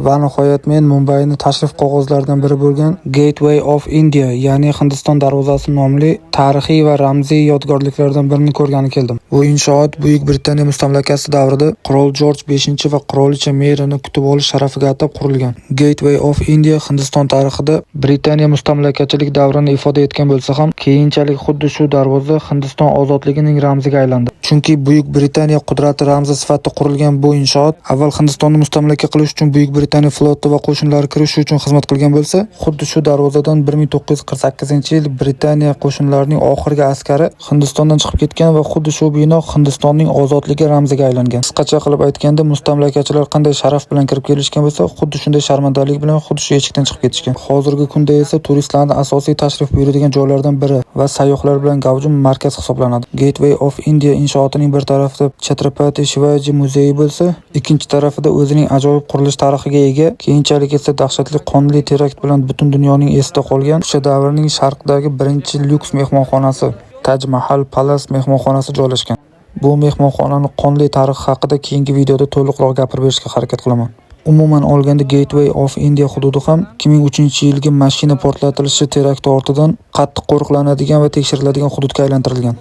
Va nihoyat men Mumbayni tashrif qog'ozlaridan biri bo'lgan Gateway of India, ya'ni Hindiston darvozasi nomli tarixiy va ramziy yodgorliklardan birini ko'rgani keldim. Bu inshoot Buyuk Britaniya mustamlakasi davrida qirol Jorj V va qirolicha Merini kutib olish sharafiga atab qurilgan. Gateway of India Hindiston tarixida Britaniya mustamlakachilik davrini ifoda etgan bo'lsa ham, keyinchalik xuddi shu darvoza Hindiston ozodligining ramziga aylandi. Chunki Buyuk Britaniya qudrati ramzi sifatida qurilgan bu inshoot avval Hindistonni mustamlaka qilish uchun Buyuk Britaniya floti va qo'shinlari kirishi uchun xizmat qilgan bo'lsa, xuddi shu darvozadan 1948-yil Britaniya qo'shinlarining oxirgi askari Hindistondan chiqib ketgan va xuddi shu bino Hindistonning ozodligi ramziga aylangan. Qisqacha qilib aytganda, mustamlakachilar qanday sharaf bilan kirib kelishgan bo'lsa, xuddi shunday sharmandalik bilan xuddi shu eshikdan chiqib ketishgan. Hozirgi kunda esa turistlarning asosiy tashrif buyuradigan joylardan biri va sayyohlar bilan gavjum markaz hisoblanadi. Gateway of India inshootining bir tarafida Chhatrapati Shivaji muzeyi bo'lsa, ikkinchi tarafida o'zining ajoyib qurilish tarixiga ega, keyinchalik esa dahshatli qonli terakt bilan butun dunyoning esida qolgan o'sha davrning sharqdagi birinchi lyuks mehmonxonasi Taj Mahal Palace mehmonxonasi joylashgan. Bu mehmonxonaning qonli tarixi haqida keyingi videoda to'liqroq gapirib berishga harakat qilaman. Umuman olganda Gateway of India hududi ham 2003-yilgi mashina portlatilishi terakti ortidan qattiq qo'riqlanadigan va tekshiriladigan hududga aylantirilgan.